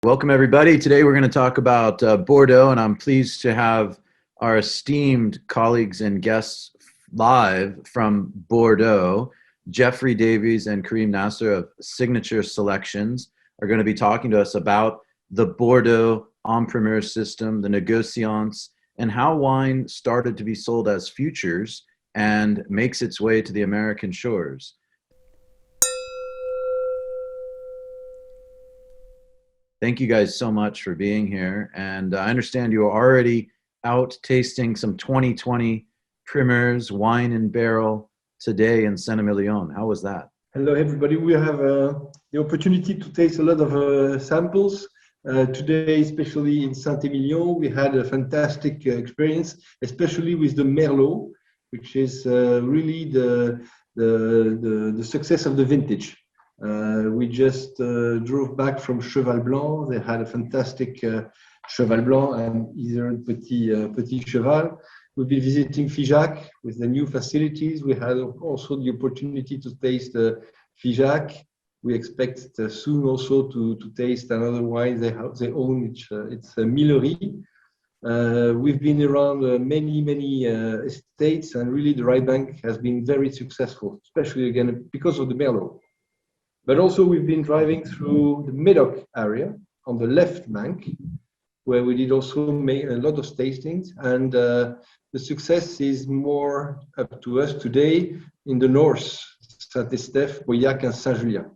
Welcome, everybody. Today we're going to talk about Bordeaux, and I'm pleased to have our esteemed colleagues and guests live from Bordeaux. Jeffrey Davies and Karim Nasser of Signature Selections are going to be talking to us about the Bordeaux Primeur system, the Negotiators, and how wine started to be sold as futures and makes its way to the American shores. Thank you guys so much for being here. And I understand you are already out tasting some 2020 Primeurs wine in barrel today in Saint-Emilion. How was that? Hello, everybody. We have the opportunity to taste a lot of samples. Today, especially in Saint-Emilion, we had a fantastic experience, especially with the Merlot, which is really the success of the vintage. We just drove back from Cheval Blanc. They had a fantastic Cheval Blanc and either Petit Cheval. We'll be visiting Figeac with the new facilities. We had also the opportunity to taste Figeac. We expect soon also to taste another wine they own. It's Millery. We've been around many estates, and really the right bank has been very successful, especially again because of the Merlot. But also we've been driving through the Medoc area on the left bank, where we did also make a lot of tastings. And the success is more up to us today in the north, Saint-Estèphe, Pauillac, and Saint-Julien.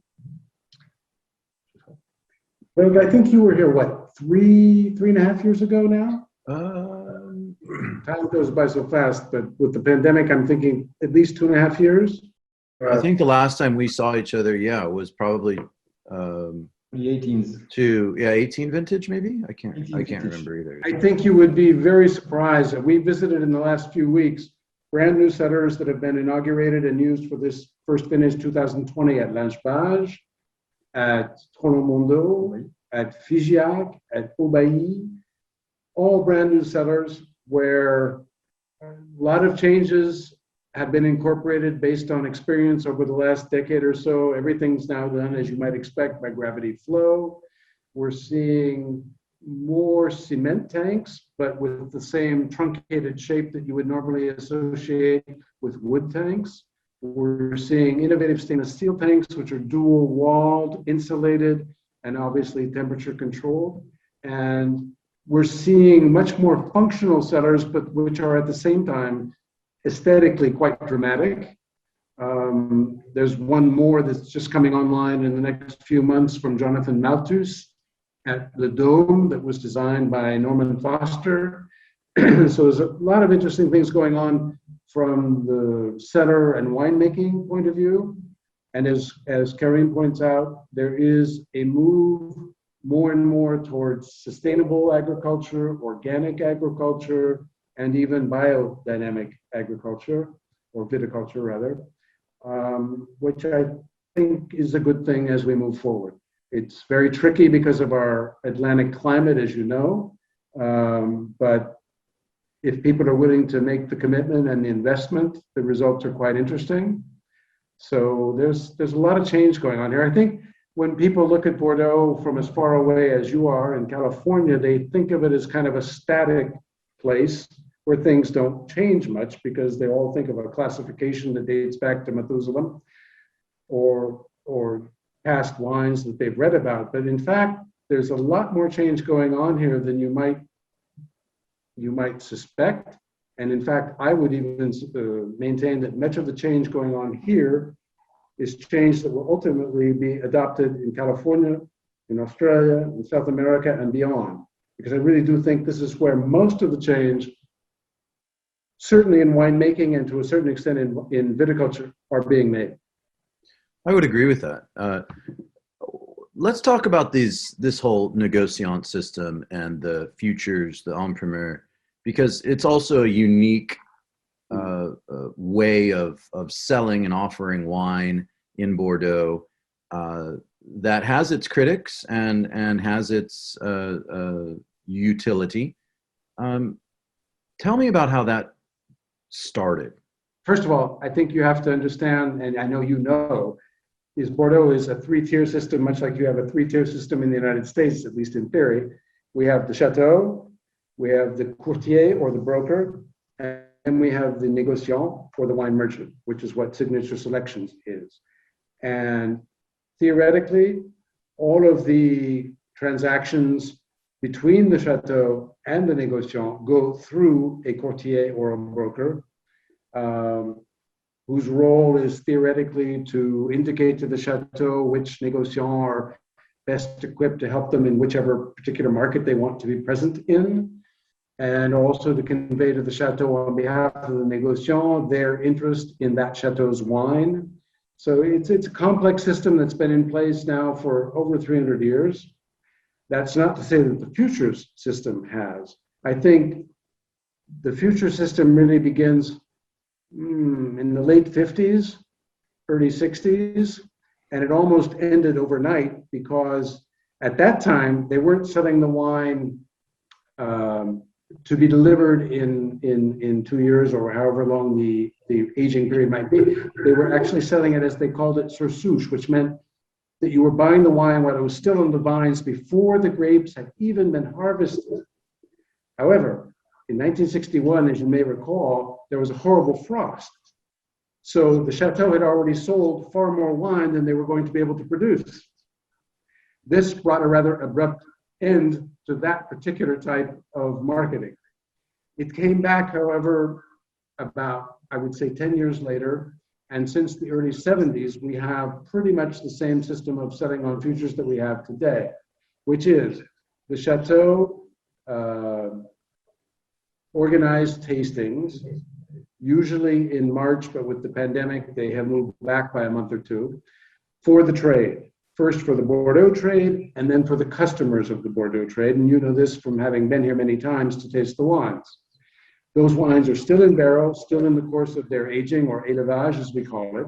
Greg, I think you were here, what, three and a half years ago now? Time goes by so fast, but with the pandemic, I'm thinking at least 2.5 years. I think the last time we saw each other, was probably the 18th. 18 vintage maybe. I can't remember either. I think you would be very surprised. We visited in the last few weeks brand new cellars that have been inaugurated and used for this first vintage 2020 at Lange-Page, at Tronomondo, at Figeac, at Aubailly, all brand new cellars where a lot of changes have been incorporated based on experience over the last decade or so. Everything's now done, as you might expect, by gravity flow. We're seeing more cement tanks, but with the same truncated shape that you would normally associate with wood tanks. We're seeing innovative stainless steel tanks, which are dual walled, insulated, and obviously temperature controlled. And we're seeing much more functional cellars, but which are at the same time aesthetically quite dramatic. There's one more that's just coming online in the next few months from Jonathan Malthus at the Dome that was designed by Norman Foster. So there's a lot of interesting things going on from the cellar and winemaking point of view. And as Karim points out, there is a move more and more towards sustainable agriculture, organic agriculture, and even biodynamic agriculture, or viticulture rather, which I think is a good thing as we move forward. It's very tricky because of our Atlantic climate, as you know, but if people are willing to make the commitment and the investment, the results are quite interesting. So there's a lot of change going on here. I think when people look at Bordeaux from as far away as you are in California, they think of it as kind of a static place where things don't change much because they all think of a classification that dates back to Methuselah or past wines that they've read about. But in fact, there's a lot more change going on here than you might suspect. And in fact, I would even maintain that much of the change going on here is change that will ultimately be adopted in California, in Australia, in South America, and beyond. Because I really do think this is where most of the change, certainly in winemaking and to a certain extent in viticulture, are being made. I would agree with that. Let's talk about this whole Negociant system and the futures, the Primeur, because it's also a unique way of selling and offering wine in Bordeaux that has its critics and has its utility. Tell me about how that started. First of all, I think you have to understand, and I know you know, is Bordeaux is a three-tier system, much like you have a three-tier system in the United States, at least in theory. We have the chateau, we have the courtier or the broker, and we have the négociant or the wine merchant, which is what Signature Selections is. And theoretically, all of the transactions between the chateau and the négociant go through a courtier or a broker, whose role is theoretically to indicate to the chateau which négociants are best equipped to help them in whichever particular market they want to be present in, and also to convey to the chateau on behalf of the négociant their interest in that chateau's wine. So it's a complex system that's been in place now for over 300 years. That's not to say that the futures system has. I think the future system really begins in the late 50s, early 60s, and it almost ended overnight because at that time they weren't selling the wine to be delivered in 2 years or however long the aging period might be. They were actually selling it, as they called it, sur souche, which meant that you were buying the wine while it was still in the vines before the grapes had even been harvested. However, in 1961, as you may recall, there was a horrible frost. So the chateau had already sold far more wine than they were going to be able to produce. This brought a rather abrupt end to that particular type of marketing. It came back, however, about, I would say, 10 years later. And since the early 70s, we have pretty much the same system of selling on futures that we have today, which is the chateau organized tastings, usually in March, but with the pandemic, they have moved back by a month or two, for the trade. First for the Bordeaux trade, and then for the customers of the Bordeaux trade. And you know this from having been here many times to taste the wines. Those wines are still in barrel, still in the course of their aging, or élevage, as we call it.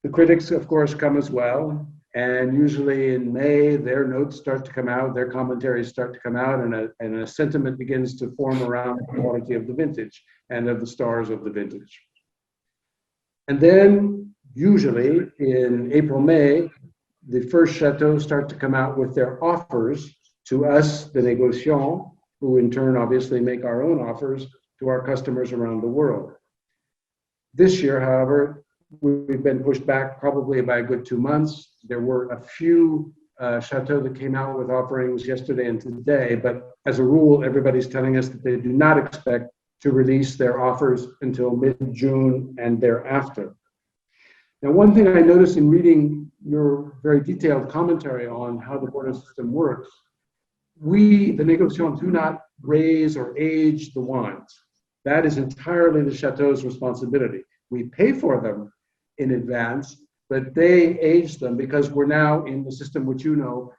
The critics, of course, come as well. And usually in May, their notes start to come out, their commentaries start to come out, and a sentiment begins to form around the quality of the vintage and of the stars of the vintage. And then, usually in April, May, the first chateaux start to come out with their offers to us, the négociants, who in turn obviously make our own offers to our customers around the world. This year, however, we've been pushed back probably by a good 2 months. There were a few chateaux that came out with offerings yesterday and today, but as a rule, everybody's telling us that they do not expect to release their offers until mid-June and thereafter. Now, one thing I noticed in reading your very detailed commentary on how the Bordeaux system works, we, the négociants, do not raise or age the wines. That is entirely the chateau's responsibility. We pay for them in advance, but they age them because we're now in the system which you know,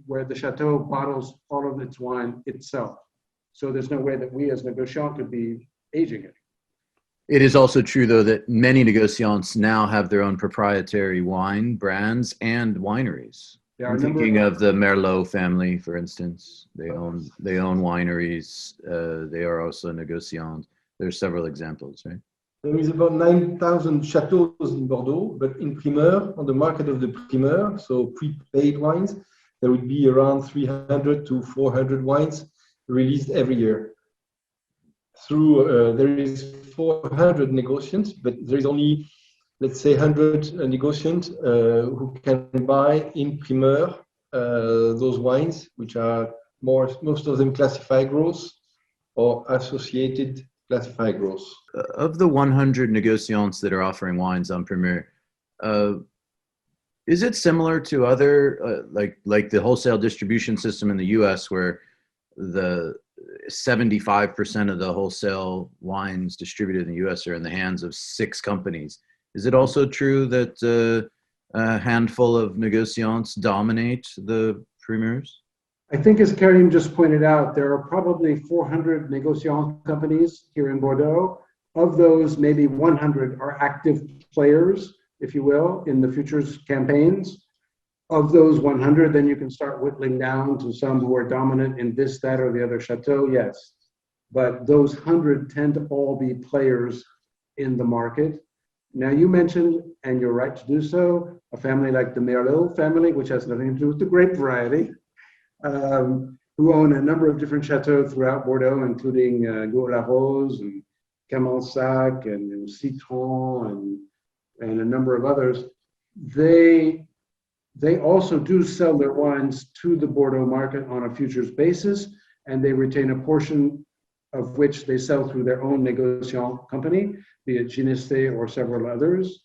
where the chateau bottles all of its wine itself. So there's no way that we as négociants could be aging it. It is also true, though, that many négociants now have their own proprietary wine brands and wineries. I'm thinking of the Martellotto family, for instance. They own wineries. They are also négociants. There are several examples, right? There is about 9,000 chateaux in Bordeaux, but in Primeur, on the market of the Primeur, so prepaid wines, there would be around 300 to 400 wines released every year. There is 400 négociants, but there is only, let's say, 100 négociants who can buy in Primeur those wines, which are most of them classified gross or associated classified gross. Of the 100 négociants that are offering wines on Primeur, is it similar to other, like the wholesale distribution system in the US, where the 75% of the wholesale wines distributed in the US are in the hands of 6 companies? Is it also true that a handful of négociants dominate the primeurs? I think, as Karim just pointed out, there are probably 400 négociant companies here in Bordeaux. Of those, maybe 100 are active players, if you will, in the futures campaigns. Of those 100, then you can start whittling down to some who are dominant in this, that, or the other chateau, yes. But those 100 tend to all be players in the market. Now you mentioned, and you're right to do so, a family like the Merlot family, which has nothing to do with the grape variety, who own a number of different chateaux throughout Bordeaux, including Gros-la-Rose and Camelsac and Citron and a number of others. They also do sell their wines to the Bordeaux market on a futures basis, and they retain a portion of which they sell through their own négociant company, be it Gineste or several others.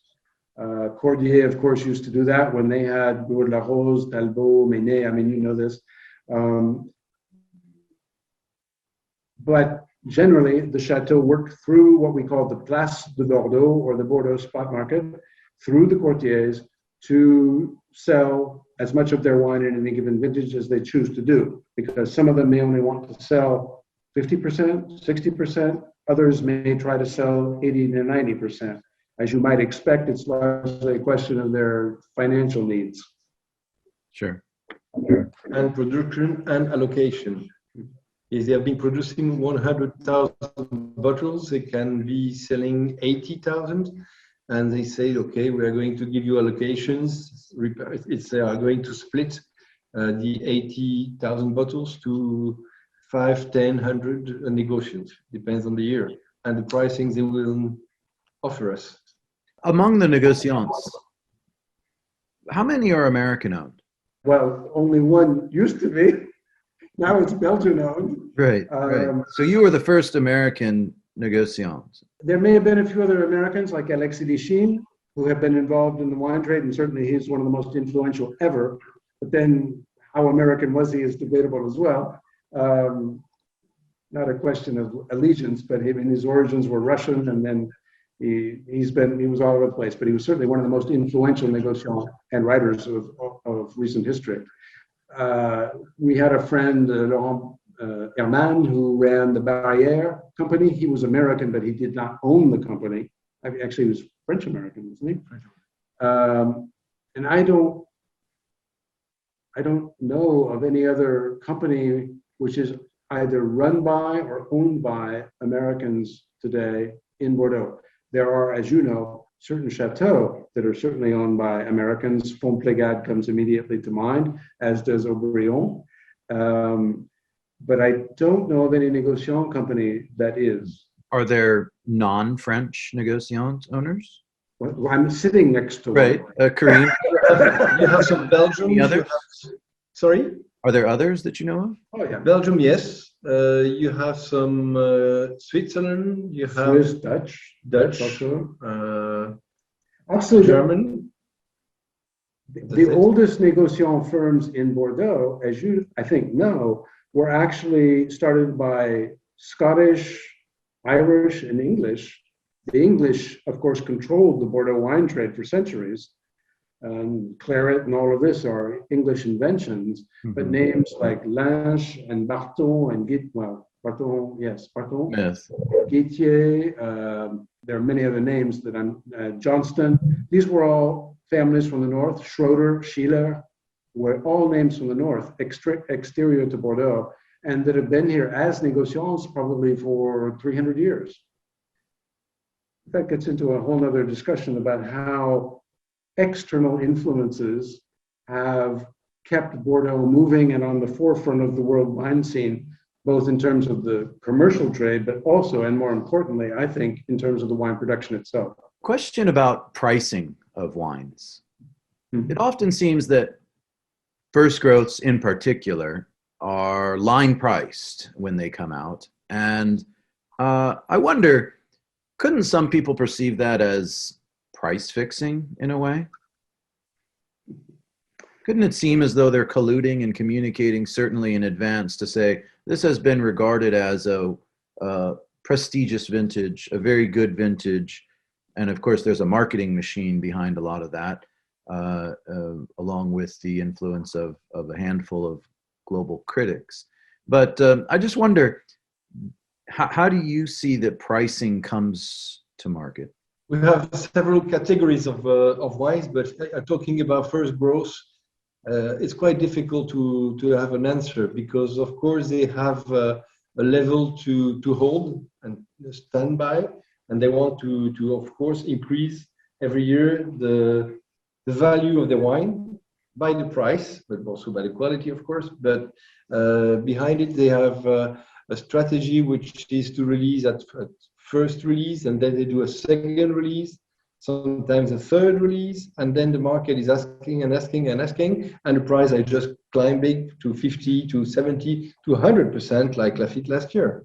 Cordier, of course, used to do that when they had Gros-la-Rose, Talbot, Menet. I mean, you know this. But generally, the chateau worked through what we call the Place de Bordeaux, or the Bordeaux spot market, through the courtiers to sell as much of their wine in any given vintage as they choose to do, because some of them may only want to sell 50%, 60%, others may try to sell 80 to 90%. As you might expect, it's largely a question of their financial needs. Sure. And production and allocation. If they have been producing 100,000 bottles, they can be selling 80,000, and they say, okay, we are going to give you allocations. They are going to split the 80,000 bottles to 5, 10, 100 negotiations, depends on the year, and the pricing they will offer us. Among the négociants, how many are American owned? Well, only one used to be. Now it's Belgian owned. Right, right. So you were the first American négociant. There may have been a few other Americans like Alexis Lichine, who have been involved in the wine trade, and certainly he's one of the most influential ever. But then how American was he is debatable as well. Not a question of allegiance, but his origins were Russian, and then he was all over the place. But he was certainly one of the most influential négociants and writers of recent history. We had a friend, Laurent Herman, who ran the Barrière company. He was American, but he did not own the company. Actually, he was French-American, wasn't he? And I don't know of any other company which is either run by or owned by Americans today in Bordeaux. There are, as you know, certain chateaux that are certainly owned by Americans. Fontplegade comes immediately to mind, as does Aubryon. But I don't know of any négociant company that is. Are there non-French négociant owners? Well, I'm sitting next to right. one. Karim? You have some Belgium. Any others? Sorry? Are there others that you know of? Oh, yeah. Belgium, yes. You have some Switzerland. You have Swiss, Dutch also. Also, German. The oldest négociant firms in Bordeaux, as you, I think, know, were actually started by Scottish, Irish, and English. The English, of course, controlled the Bordeaux wine trade for centuries. Claret and all of this are English inventions, but names like Lange and Barton and Barton, yes, Guittier, there are many other names that Johnston. These were all families from the north. Schroeder, Schiller, were all names from the north, exterior to Bordeaux, and that have been here as négociants probably for 300 years. That gets into a whole other discussion about how external influences have kept Bordeaux moving and on the forefront of the world wine scene, both in terms of the commercial trade, but also, and more importantly, I think, in terms of the wine production itself. Question about pricing of wines. It often seems that first growths in particular are line priced when they come out. And I wonder, couldn't some people perceive that as price fixing in a way? Couldn't it seem as though they're colluding and communicating certainly in advance to say, this has been regarded as a prestigious vintage, a very good vintage. And of course, there's a marketing machine behind a lot of that, along with the influence of a handful of global critics. But I just wonder, how do you see that pricing comes to market? We have several categories of wines, but talking about first growth, it's quite difficult to have an answer because, of course, they have a level to hold and stand by, and they want to of course, increase every year the value of the wine by the price, but also by the quality, of course. But behind it, they have a strategy which is to release at first release, and then they do a second release, sometimes a third release, and then the market is asking and asking and asking, and the price I just climbed big to 50 to 70 to 100%, like Lafite last year.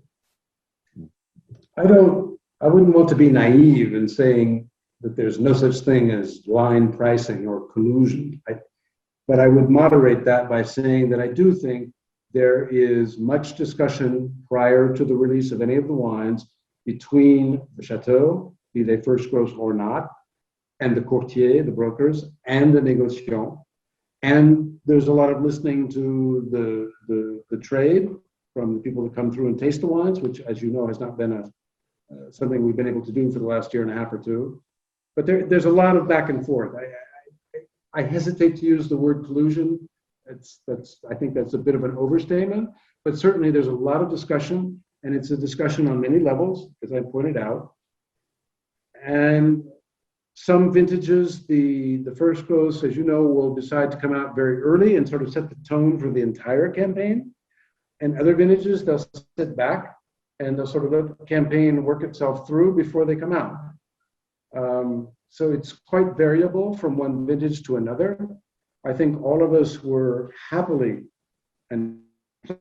I wouldn't want to be naive in saying that there's no such thing as line pricing or collusion. But I would moderate that by saying that I do think there is much discussion prior to the release of any of the wines between the chateau, be they first growth or not, and the courtier, the brokers, and the négociants. And there's a lot of listening to the trade from the people that come through and taste the wines, which, as you know, has not been something we've been able to do for the last year and a half or two. But there's a lot of back and forth. I hesitate to use the word collusion. I think that's a bit of an overstatement, but certainly there's a lot of discussion, and it's a discussion on many levels, as I pointed out. And some vintages, the first growths, as you know, will decide to come out very early and sort of set the tone for the entire campaign. And other vintages, they'll sit back and they'll sort of let the campaign work itself through before they come out. So it's quite variable from one vintage to another. I think all of us were happily and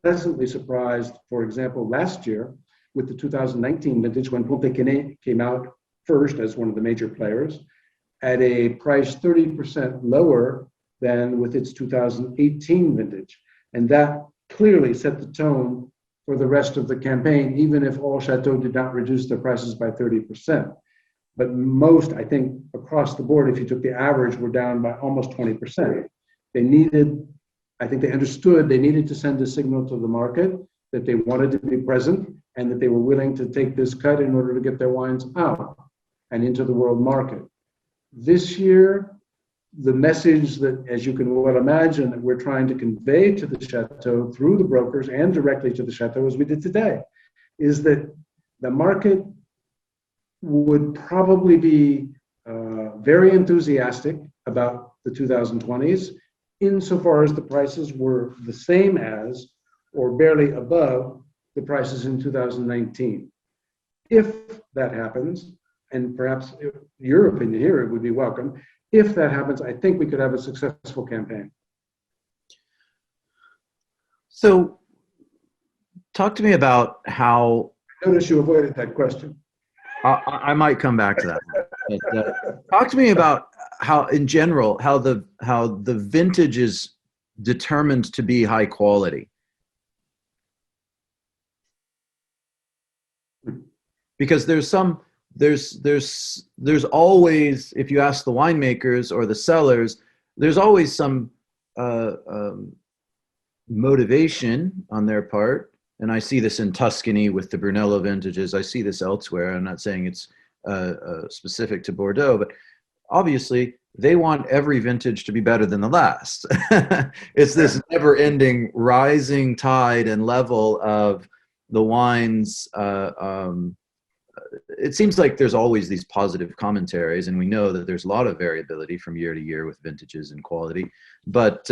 pleasantly surprised, for example, last year with the 2019 vintage when Proprietary came out first as one of the major players at a price 30% lower than with its 2018 vintage. And that clearly set the tone for the rest of the campaign, even if all chateaux did not reduce their prices by 30%. But most, I think, across the board, if you took the average, were down by almost 20%. They needed, I think they understood they needed to send a signal to the market that they wanted to be present and that they were willing to take this cut in order to get their wines out and into the world market. This year, the message that, as you can well imagine, that we're trying to convey to the chateau through the brokers and directly to the chateau, as we did today, is that the market would probably be very enthusiastic about the 2020s, insofar as the prices were the same as or barely above the prices in 2019. If that happens, and perhaps your opinion here would be welcome, if that happens, I think we could have a successful campaign. So talk to me about how... Notice you avoided that question. I might come back to that. But, talk to me about how, in general, how the vintage is determined to be high quality. Because there's always, if you ask the winemakers or the sellers, there's always some motivation on their part. And I see this in Tuscany with the Brunello vintages. I see this elsewhere. I'm not saying it's specific to Bordeaux, but obviously they want every vintage to be better than the last. It's this never-ending rising tide and level of the wines. It seems like there's always these positive commentaries, and we know that there's a lot of variability from year to year with vintages and quality. But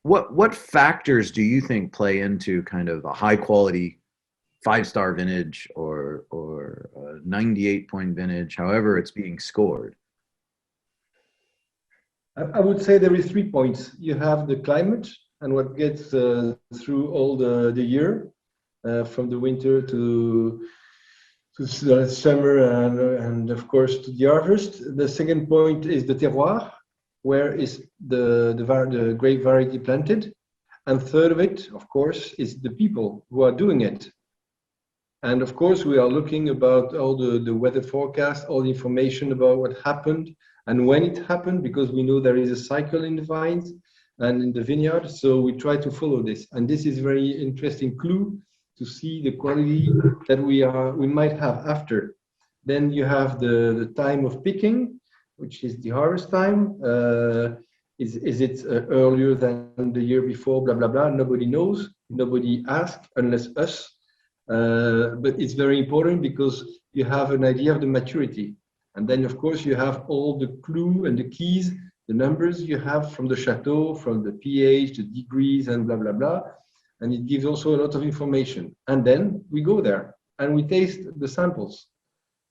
what factors do you think play into kind of a high quality 5-star vintage or a 98-point vintage, however it's being scored? I would say there is 3 points. You have the climate and what gets through all the year, from the winter to the summer and of course to the harvest. The second point is the terroir. Where is the grape variety planted? And third of it, of course, is the people who are doing it. And of course, we are looking about all the weather forecast, all the information about what happened and when it happened, because we know there is a cycle in the vines and in the vineyard. So we try to follow this. And this is very interesting clue to see the quality that we might have after. Then you have the time of picking, which is the harvest time. Is it earlier than the year before? Blah, blah, blah. Nobody knows. Nobody asks unless us. But it's very important because you have an idea of the maturity. And then, of course, you have all the clue and the keys, the numbers you have from the chateau, from the pH, the degrees, and blah, blah, blah. And it gives also a lot of information. And then we go there and we taste the samples.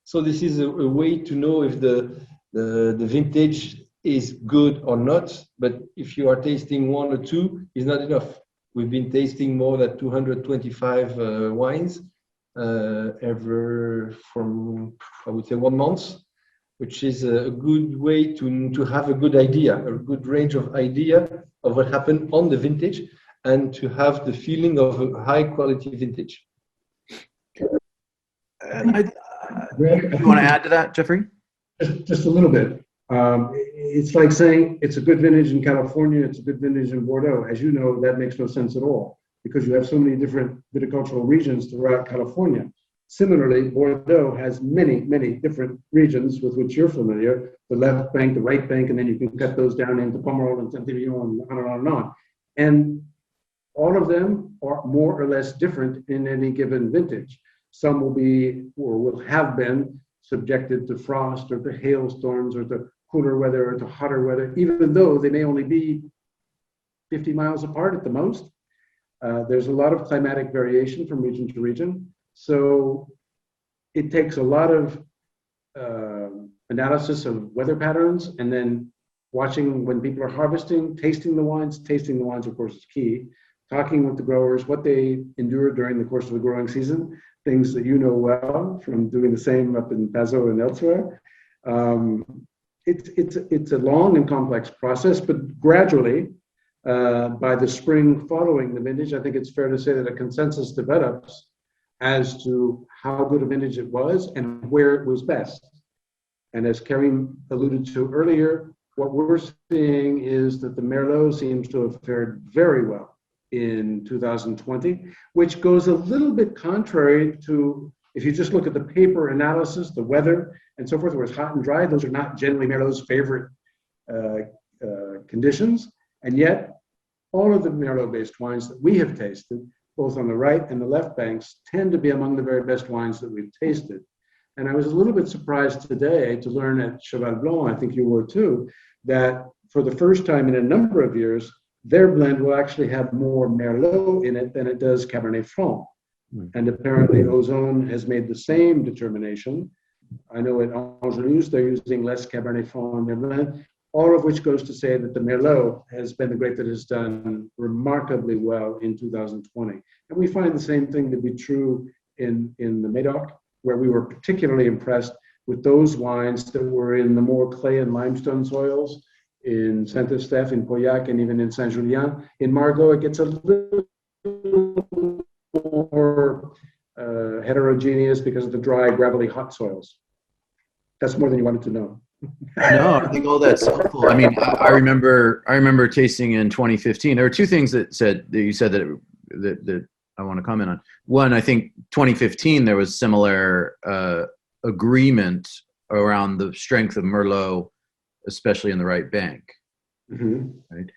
So this is a way to know if the vintage is good or not. But if you are tasting one or two, it's not enough. We've been tasting more than 225 wines from, I would say, 1 month, which is a good way to have a good idea, a good range of idea of what happened on the vintage, and to have the feeling of a high quality vintage. And you want to add to that, Jeffrey? Just a little bit. It's like saying it's a good vintage in California, it's a good vintage in Bordeaux. As you know, that makes no sense at all because you have so many different viticultural regions throughout California. Similarly, Bordeaux has many, many different regions with which you're familiar, the left bank, the right bank, and then you can cut those down into Pomerol and Saint-Emilion and on and on and on. And all of them are more or less different in any given vintage. Some will be or will have been subjected to frost or to hailstorms or to cooler weather or to hotter weather, even though they may only be 50 miles apart at the most. There's a lot of climatic variation from region to region. So it takes a lot of analysis of weather patterns and then watching when people are harvesting, tasting the wines. Tasting the wines, of course, is key. Talking with the growers, what they endure during the course of the growing season, things that you know well from doing the same up in Pazot and elsewhere. It's a long and complex process, but gradually, by the spring following the vintage, I think it's fair to say that a consensus develops as to how good a vintage it was and where it was best. And as Karim alluded to earlier, what we're seeing is that the Merlot seems to have fared very well in 2020, which goes a little bit contrary to, if you just look at the paper analysis, the weather and so forth, where it's hot and dry, those are not generally Merlot's favorite conditions. And yet, all of the Merlot-based wines that we have tasted, both on the right and the left banks, tend to be among the very best wines that we've tasted. And I was a little bit surprised today to learn at Cheval Blanc, I think you were too, that for the first time in a number of years, their blend will actually have more Merlot in it than it does Cabernet Franc. And apparently Ozone has made the same determination. I know at Angelus, they're using less Cabernet Franc in their blend, all of which goes to say that the Merlot has been the grape that has done remarkably well in 2020. And we find the same thing to be true in the Médoc, where we were particularly impressed with those wines that were in the more clay and limestone soils, in Saint-Estèphe, in Pauillac, and even in Saint-Julien. In Margaux, it gets a little more heterogeneous because of the dry, gravelly, hot soils. That's more than you wanted to know. No, I think all that's helpful. I mean, I remember tasting in 2015. There were two things that you said that I want to comment on. One, I think 2015 there was similar agreement around the strength of Merlot, especially in the right bank. Mm-hmm. Right.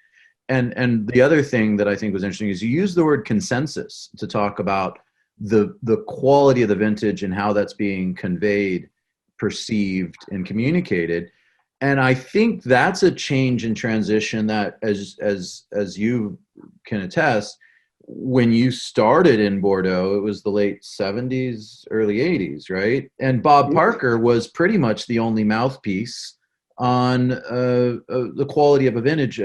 And the other thing that I think was interesting is you use the word consensus to talk about the quality of the vintage and how that's being conveyed, perceived, and communicated. And I think that's a change in transition that, as you can attest, when you started in Bordeaux, it was the late 70s, early 80s, right? And Bob Parker was pretty much the only mouthpiece on the quality of a vintage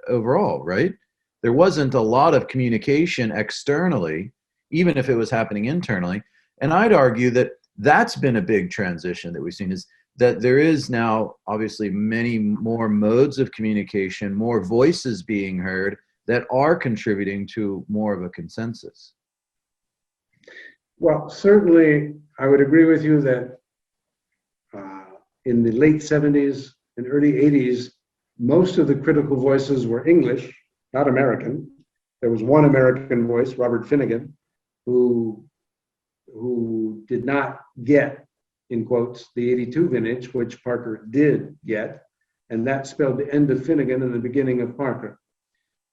overall, right? There wasn't a lot of communication externally, even if it was happening internally. And I'd argue that that's been a big transition that we've seen, is that there is now obviously many more modes of communication, more voices being heard that are contributing to more of a consensus. Well, certainly I would agree with you that in the late 70s and early 80s, most of the critical voices were English, not American. There was one American voice, Robert Finnegan, who did not get, in quotes, the 82 vintage, which Parker did get, and that spelled the end of Finnegan and the beginning of Parker.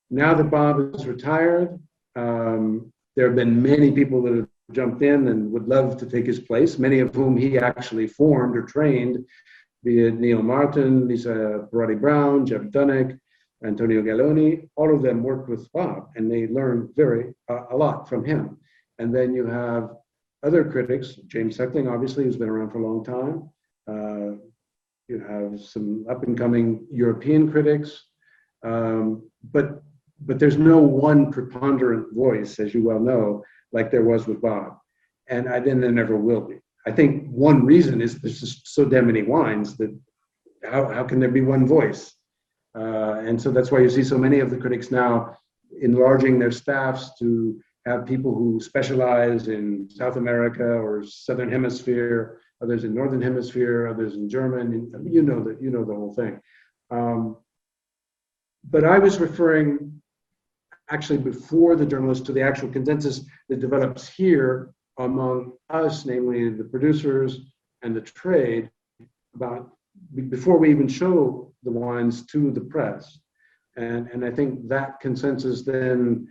Now that Bob is retired, there have been many people that have jumped in and would love to take his place, many of whom he actually formed or trained, be it Neil Martin, Lisa Perotti Brown, Jeff Dunnick, Antonio Galloni. All of them worked with Bob, and they learned a lot from him. And then you have other critics, James Heckling, obviously, who's been around for a long time. You have some up-and-coming European critics, but there's no one preponderant voice, as you well know, like there was with Bob, and then there never will be. I think one reason is there's just so damn many wines that how can there be one voice? And so that's why you see so many of the critics now enlarging their staffs to have people who specialize in South America or Southern Hemisphere, others in Northern Hemisphere, others in German. You know the whole thing. But I was referring actually before the journalists to the actual consensus that develops here among us, namely the producers and the trade, about before we even show the wines to the press. And I think that consensus then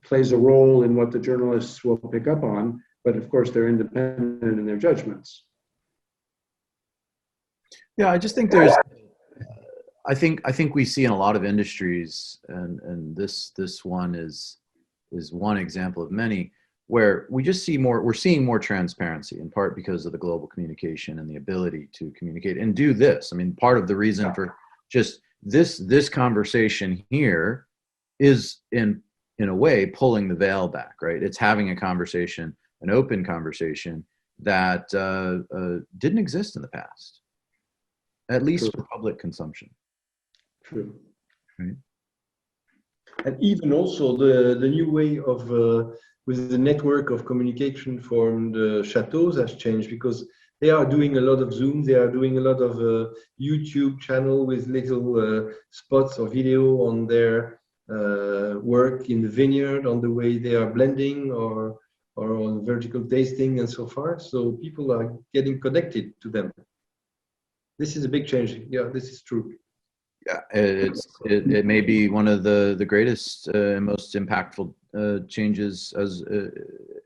plays a role in what the journalists will pick up on, but of course they're independent in their judgments. Yeah, I just think I think we see in a lot of industries, and this one is one example of many, where we just see we're seeing more transparency, in part because of the global communication and the ability to communicate and do this. I mean, part of the reason for just this conversation here is in a way pulling the veil back, right? It's having a conversation, an open conversation that didn't exist in the past, at least for public consumption. True. Right. And even also the new way of with the network of communication from the chateaus has changed, because they are doing a lot of Zoom, they are doing a lot of YouTube channel with little spots or video on their work in the vineyard, on the way they are blending or on vertical tasting and so far. So people are getting connected to them. This is a big change. Yeah, this is true. Yeah, it may be one of the greatest and most impactful changes as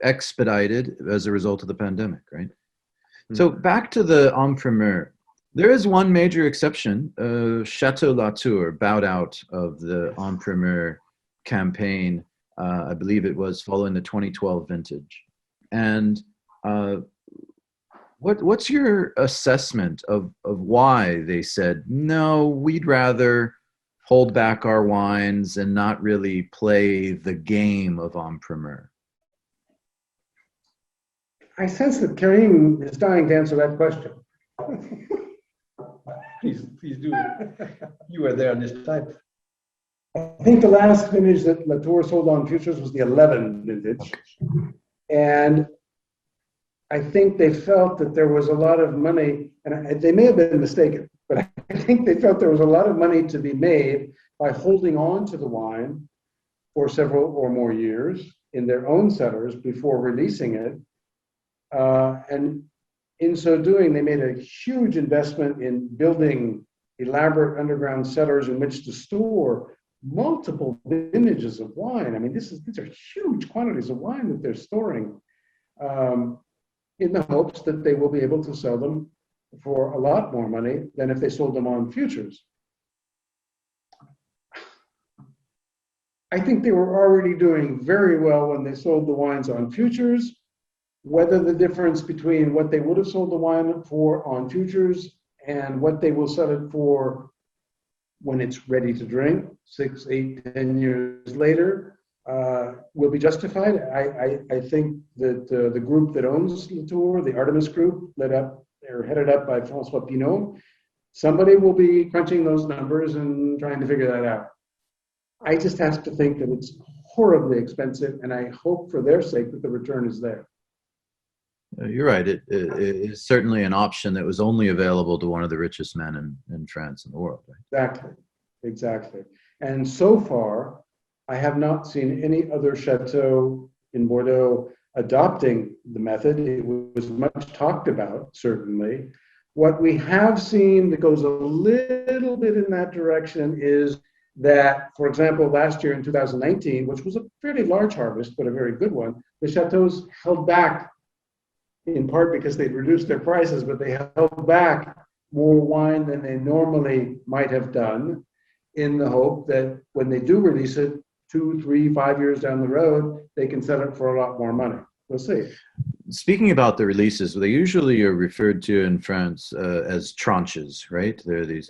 expedited as a result of the pandemic, right? Mm-hmm. So back to the Primeur. There is one major exception. Chateau Latour bowed out of the Primeur campaign. I believe it was following the 2012 vintage. And what's your assessment of why they said, no, we'd rather hold back our wines and not really play the game of Primeur? I sense that Karim is dying to answer that question. Please do. You were there this time. I think the last vintage that Latour sold on Futures was the 11 vintage. And I think they felt that there was a lot of money, and they may have been mistaken, but I think they felt there was a lot of money to be made by holding on to the wine for several or more years in their own cellars before releasing it. And in so doing, they made a huge investment in building elaborate underground cellars in which to store multiple vintages of wine. I mean, these are huge quantities of wine that they're storing, in the hopes that they will be able to sell them for a lot more money than if they sold them on Futures. I think they were already doing very well when they sold the wines on Futures. Whether the difference between what they would have sold the wine for on Futures and what they will sell it for when it's ready to drink 6, 8, 10 years later will be justified. I think that the group that owns Latour, the Artemis Group, headed up by François Pinault, somebody will be crunching those numbers and trying to figure that out. I just have to think that it's horribly expensive, and I hope for their sake that the return is there. You're right. It is certainly an option that was only available to one of the richest men in France and the world. Right? Exactly. And so far, I have not seen any other chateau in Bordeaux adopting the method. It was much talked about, certainly. What we have seen that goes a little bit in that direction is that, for example, last year in 2019, which was a fairly large harvest, but a very good one, the chateaus held back in part because they'd reduced their prices, but they held back more wine than they normally might have done in the hope that when they do release it 2, 3, 5 years down the road, they can sell it for a lot more money. We'll see. Speaking about the releases, they usually are referred to in France as tranches, right? There are these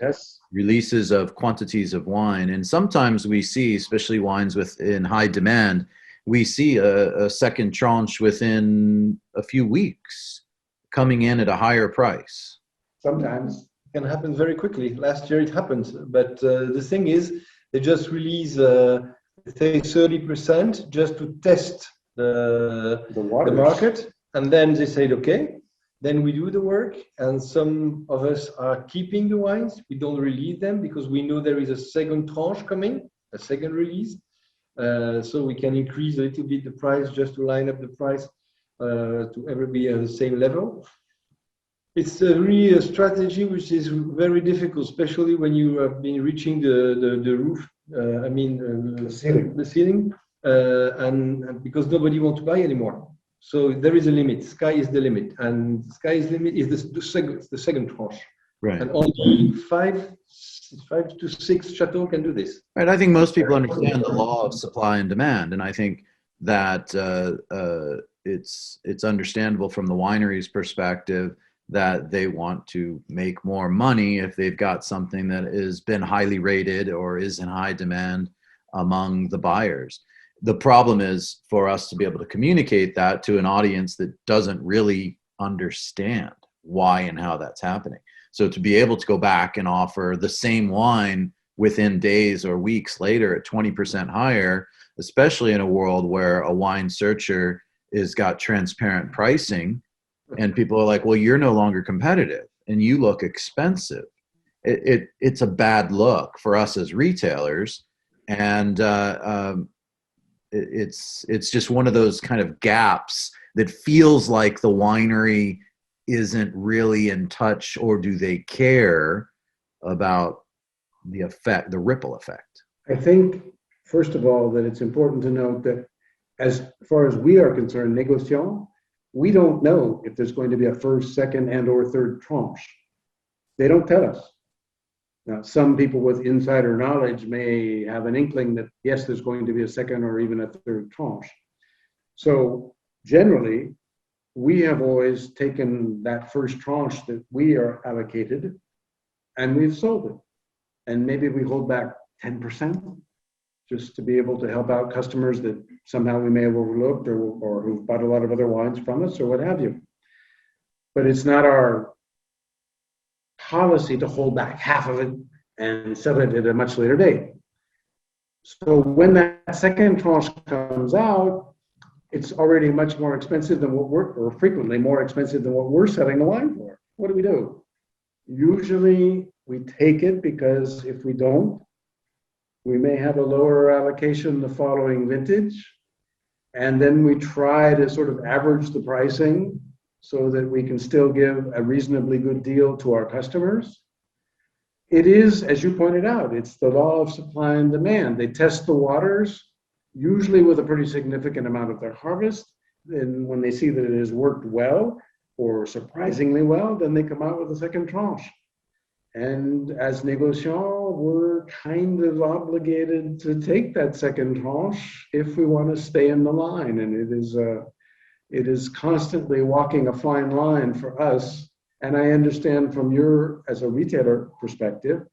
releases of quantities of wine. And sometimes we see, especially wines in high demand, we see a second tranche within a few weeks coming in at a higher price. Sometimes it can happen very quickly. Last year it happened, but the thing is, they just release, say, 30% just to test the market, and then they said, okay, then we do the work, and some of us are keeping the wines. We don't release them because we know there is a second tranche coming, a second release. So we can increase a little bit the price just to line up the price to ever be at the same level. It's really a strategy which is very difficult, especially when you have been reaching the roof, the ceiling, and because nobody wants to buy anymore. So there is a limit. Sky is the limit, and sky's limit is the second tranche. Right. And only 5 to 6 chateaux can do this. Right. I think most people understand the law of supply and demand, and I think that it's understandable from the winery's perspective that they want to make more money if they've got something that has been highly rated or is in high demand among the buyers. The problem is for us to be able to communicate that to an audience that doesn't really understand why and how that's happening. So to be able to go back and offer the same wine within days or weeks later at 20% higher, especially in a world where a wine searcher has got transparent pricing and people are like, well, you're no longer competitive and you look expensive. It's a bad look for us as retailers. And it's just one of those kind of gaps that feels like the winery isn't really in touch, or do they care about the effect, the ripple effect? I think, first of all, that it's important to note that as far as we are concerned, Negotiators, we don't know if there's going to be a first, second, and or third tranche. They don't tell us. Now, some people with insider knowledge may have an inkling that, yes, there's going to be a second or even a third tranche. So generally, we have always taken that first tranche that we are allocated and we've sold it. And maybe we hold back 10% just to be able to help out customers that somehow we may have overlooked or who've bought a lot of other wines from us or what have you. But it's not our policy to hold back half of it and sell it at a much later date. So when that second tranche comes out, it's already much more expensive than or frequently more expensive than what we're selling the wine for. What do? Usually we take it because if we don't, we may have a lower allocation the following vintage. And then we try to sort of average the pricing so that we can still give a reasonably good deal to our customers. It is, as you pointed out, it's the law of supply and demand. They test the waters, usually with a pretty significant amount of their harvest. And when they see that it has worked well or surprisingly well, then they come out with a second tranche. And as Negotiators, we're kind of obligated to take that second tranche if we want to stay in the line. And it is constantly walking a fine line for us. And I understand from your, as a retailer perspective,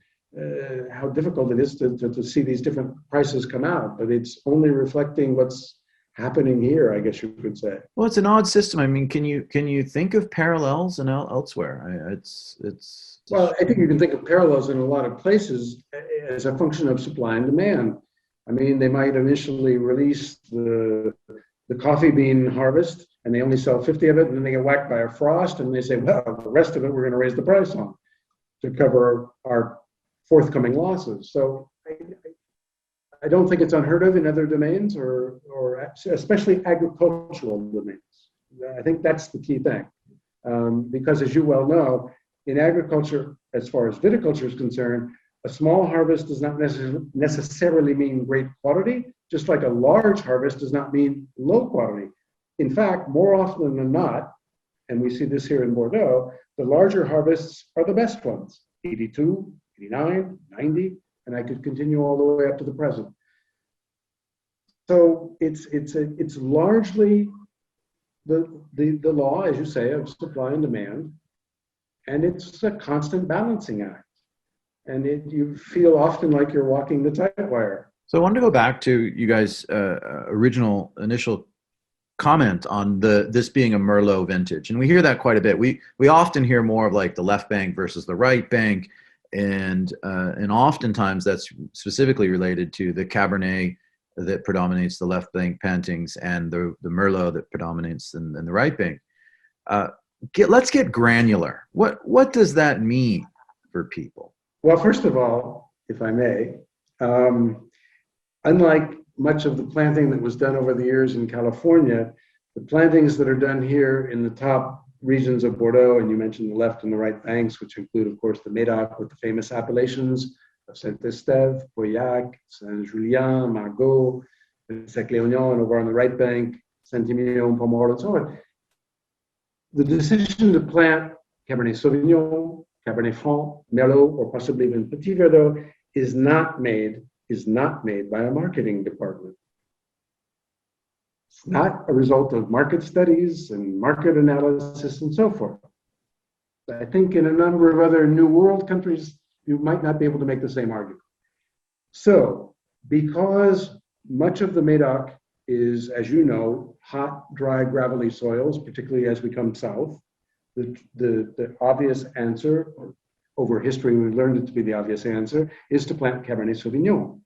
how difficult it is to see these different prices come out. But it's only reflecting what's happening here, I guess you could say. Well, it's an odd system. I mean, can you think of parallels and elsewhere? Well, I think you can think of parallels in a lot of places as a function of supply and demand. I mean, they might initially release the coffee bean harvest and they only sell 50 of it, and then they get whacked by a frost and they say, well, the rest of it we're going to raise the price on to cover our forthcoming losses. So I don't think it's unheard of in other domains or especially agricultural domains. I think that's the key thing. Because as you well know, in agriculture, as far as viticulture is concerned, A small harvest does not necessarily mean great quality, just like a large harvest does not mean low quality. In fact, more often than not, and we see this here in Bordeaux, the larger harvests are the best ones, 82, 89, 90, and I could continue all the way up to the present. So it's largely the law, as you say, of supply and demand, and it's a constant balancing act. And you feel often like you're walking the tight wire. So I wanted to go back to you guys' initial comment on this being a Merlot vintage, and we hear that quite a bit. We often hear more of like the left bank versus the right bank, and oftentimes that's specifically related to the Cabernet that predominates the left bank paintings and the Merlot that predominates in the right bank. Let's get granular. What does that mean for people? Well, first of all, if I may, unlike much of the planting that was done over the years in California, the plantings that are done here in the top regions of Bordeaux, and you mentioned the left and the right banks, which include, of course, the Médoc with the famous appellations of Saint-Estève, Pauillac, Saint-Julien, Margaux, Saint-Léognan, and over on the right bank, Saint-Emilion, Pomerol, and so on. The decision to plant Cabernet Sauvignon, Cabernet Franc, Merlot, or possibly even Petit Verdot is not made by a marketing department. It's not a result of market studies and market analysis and so forth. I think in a number of other New World countries, you might not be able to make the same argument. So, because much of the Médoc is, as you know, hot, dry, gravelly soils, particularly as we come south, the obvious answer, or over history we've learned it to be the obvious answer, is to plant Cabernet Sauvignon.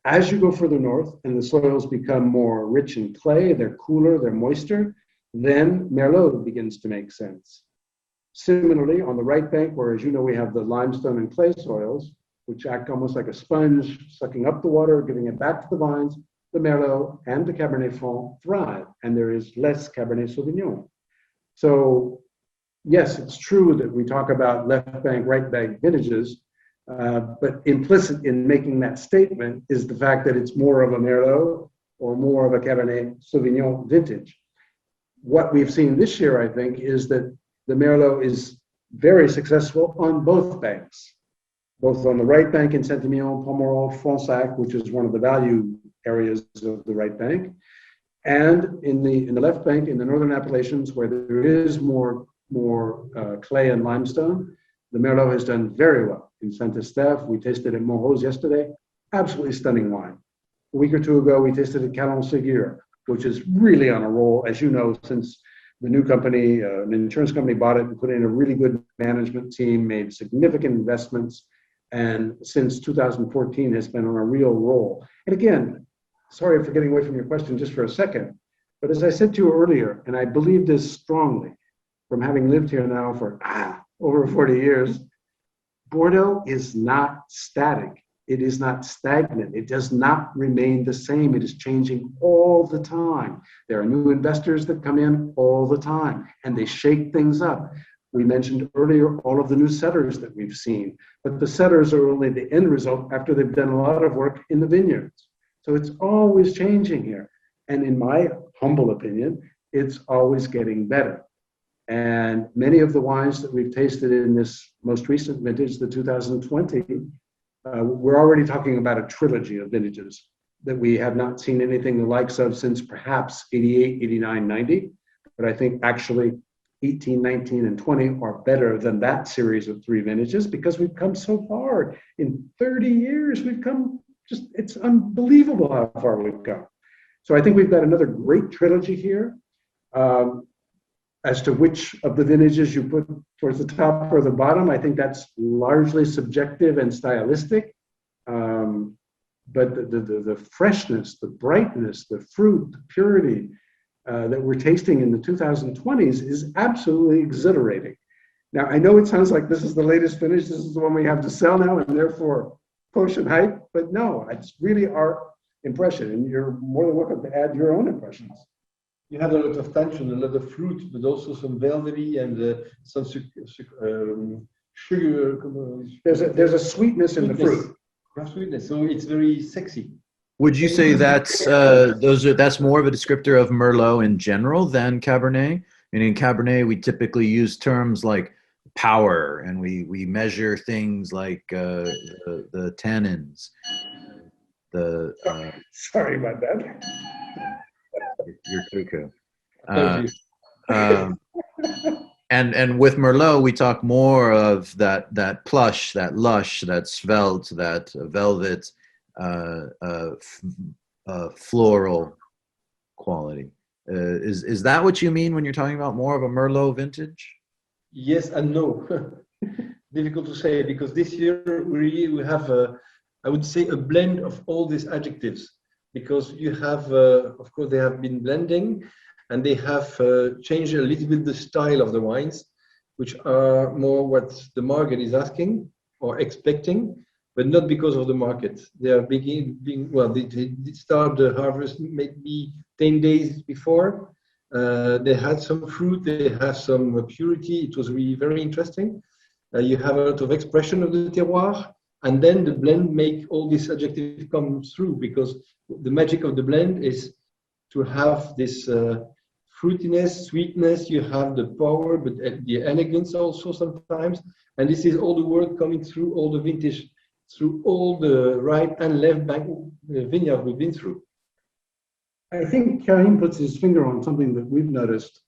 As you go further north and the soils become more rich in clay, they're cooler, they're moister, then Merlot begins to make sense. Similarly, on the right bank, where, as you know, we have the limestone and clay soils, which act almost like a sponge, sucking up the water, giving it back to the vines, the Merlot and the Cabernet Franc thrive, and there is less Cabernet Sauvignon. So, yes, it's true that we talk about left bank, right bank vintages, but implicit in making that statement is the fact that it's more of a Merlot or more of a Cabernet Sauvignon vintage. What we've seen this year, I think, is that the Merlot is very successful on both banks, both on the right bank in Saint-Emilion, Pomerol, Fronsac, which is one of the value areas of the right bank, and in the left bank in the northern Appalachians, where there is more clay and limestone, the Merlot has done very well. In Saint-Estève, we tasted at Montrose yesterday, absolutely stunning wine. A week or two ago, we tasted at Calon-Ségur, which is really on a roll, as you know, since the new company, an insurance company, bought it and put in a really good management team, made significant investments, and since 2014 has been on a real roll. And again, sorry for getting away from your question just for a second, but as I said to you earlier, and I believe this strongly, from having lived here now for over 40 years, Bordeaux is not static. It is not stagnant. It does not remain the same. It is changing all the time. There are new investors that come in all the time, and they shake things up. We mentioned earlier all of the new setters that we've seen, but the setters are only the end result after they've done a lot of work in the vineyards. So it's always changing here. And in my humble opinion, it's always getting better. And many of the wines that we've tasted in this most recent vintage, the 2020, we're already talking about a trilogy of vintages that we have not seen anything the likes of since perhaps 88, 89, 90. But I think actually 18, 19, and 20 are better than that series of three vintages because we've come so far. In 30 years, we've come it's unbelievable how far we've come. So I think we've got another great trilogy here. As to which of the vintages you put towards the top or the bottom, I think that's largely subjective and stylistic. But the freshness, the brightness, the fruit, the purity that we're tasting in the 2020s is absolutely exhilarating. Now, I know it sounds like this is the latest vintage, this is the one we have to sell now, and therefore potion hype, but no, it's really our impression, and you're more than welcome to add your own impressions. You had a lot of tension, a lot of fruit, but also some velvety and some sugar. There's a sweetness in the fruit. Sweetness, so it's very sexy. Would you say that's that's more of a descriptor of Merlot in general than Cabernet? And in Cabernet, we typically use terms like power, and we measure things like the tannins. Sorry about that. Your cuckoo. And with Merlot, we talk more of that plush, that lush, that svelte, that velvet, floral quality. Is that what you mean when you're talking about more of a Merlot vintage? Yes and no. Difficult to say, because this year we have I would say a blend of all these adjectives, because you have of course they have been blending, and they have changed a little bit the style of the wines, which are more what the market is asking or expecting, but not because of the market. They are they start the harvest maybe 10 days before. They had some fruit, they have some purity. It was really very interesting. You have a lot of expression of the terroir, and then the blend make all these adjectives come through, because the magic of the blend is to have this fruitiness, sweetness. You have the power, but the elegance also sometimes. And this is all the word coming through all the vintage, through all the right and left bank vineyard we've been through. I think Karim puts his finger on something that we've noticed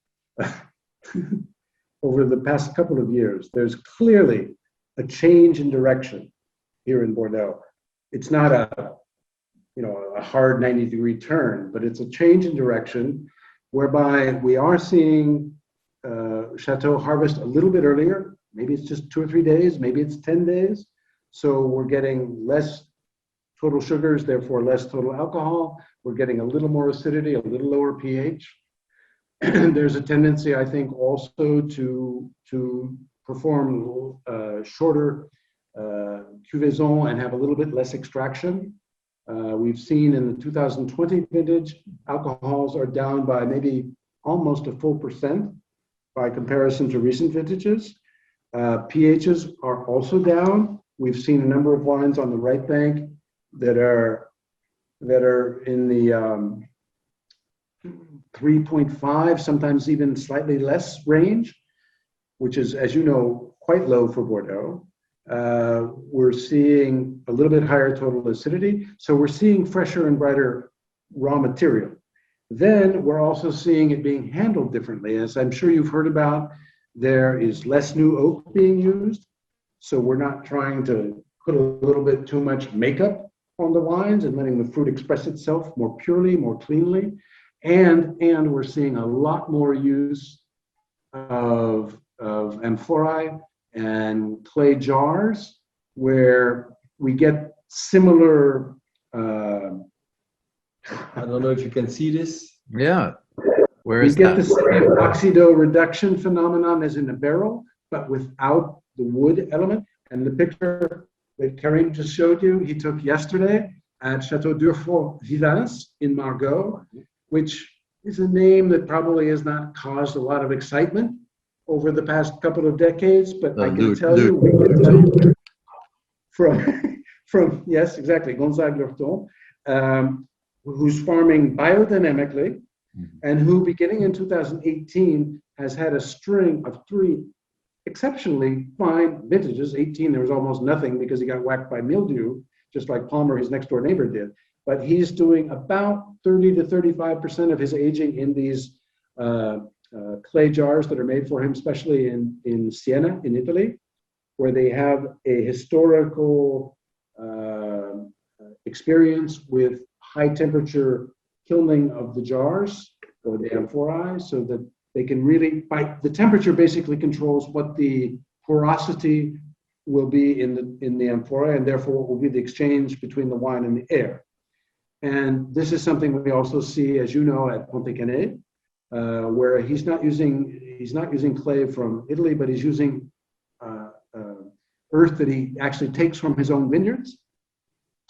over the past couple of years. There's clearly a change in direction here in Bordeaux. It's not a hard 90-degree turn, but it's a change in direction whereby we are seeing Chateau harvest a little bit earlier. Maybe it's just 2 or 3 days, maybe it's 10 days. So we're getting less total sugars, therefore less total alcohol. We're getting a little more acidity, a little lower pH. There's a tendency, I think, also to perform shorter cuvaison and have a little bit less extraction. We've seen in the 2020 vintage, alcohols are down by maybe almost a full % by comparison to recent vintages. pHs are also down. We've seen a number of wines on the right bank that are in the 3.5, sometimes even slightly less range, which is, as you know, quite low for Bordeaux. We're seeing a little bit higher total acidity. So we're seeing fresher and brighter raw material. Then we're also seeing it being handled differently. As I'm sure you've heard about, there is less new oak being used. So we're not trying to put a little bit too much makeup on the wines and letting the fruit express itself more purely, more cleanly. And we're seeing a lot more use of amphorae and clay jars, where we get similar. I don't know if you can see this. Yeah. Where is we get that? the same oxido reduction phenomenon as in a barrel, but without the wood element. And the picture that Karim just showed you, he took yesterday at Chateau Durfort Villans in Margaux, which is a name that probably has not caused a lot of excitement over the past couple of decades, but I can tell you, we get to, from yes, exactly, Gonzague Lurton, who's farming biodynamically, and who, beginning in 2018, has had a string of 3 exceptionally fine vintages. 18, there was almost nothing because he got whacked by mildew, just like Palmer, his next door neighbor, did. But he's doing about 30 to 35% of his aging in these clay jars that are made for him, especially in Siena, in Italy, where they have a historical experience with high temperature kilning of the jars or the amphorae, so that they can really, the temperature basically controls what the porosity will be in the amphorae, and therefore what will be the exchange between the wine and the air. And this is something we also see, as you know, at Pontet-Canet, where he's not using clay from Italy, but he's using earth that he actually takes from his own vineyards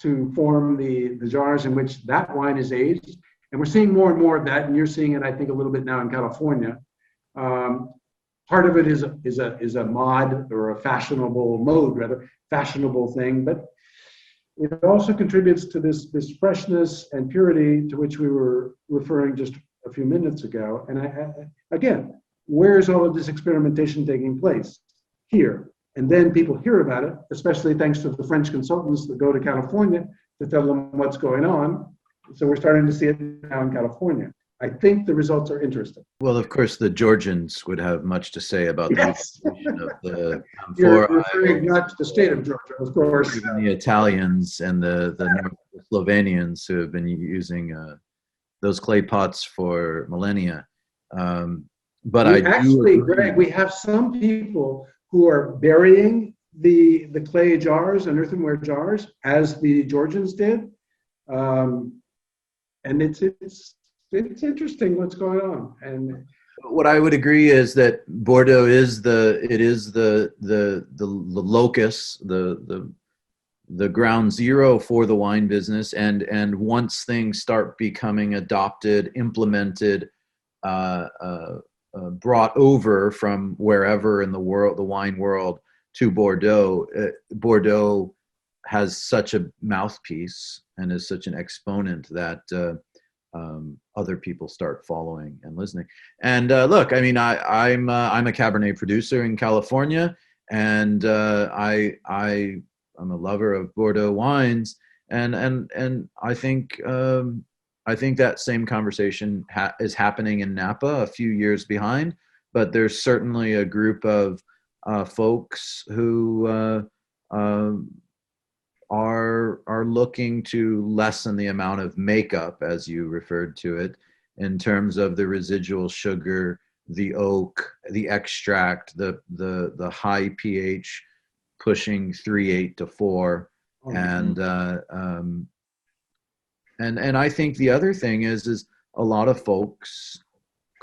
to form the jars in which that wine is aged. And we're seeing more and more of that, and you're seeing it, I think, a little bit now in California. part of it is a mod or a fashionable mode, rather fashionable thing, but it also contributes to this freshness and purity to which we were referring just a few minutes ago. And again, where is all of this experimentation taking place? Here. And then people hear about it, especially thanks to the French consultants that go to California to tell them what's going on. So we're starting to see it now in California. I think the results are interesting. Well, of course, the Georgians would have much to say about the evolution of the You're referring not to the state of Georgia, of course. Even the Italians and the Slovenians who have been using those clay pots for millennia. But Greg, we have some people who are burying the clay jars and earthenware jars as the Georgians did, and it's interesting what's going on. And what I would agree is that Bordeaux is the locus, the ground zero for the wine business, and once things start becoming adopted, implemented, brought over from wherever in the world, the wine world, to Bordeaux, Bordeaux has such a mouthpiece and is such an exponent that other people start following and listening. And look, I mean, I'm a Cabernet producer in California, and I'm a lover of Bordeaux wines, and I think that same conversation is happening in Napa, a few years behind, but there's certainly a group of folks who are looking to lessen the amount of makeup, as you referred to it, in terms of the residual sugar, the oak, the extract, the high pH pushing 3.8 to 4, mm-hmm. And I think the other thing is a lot of folks,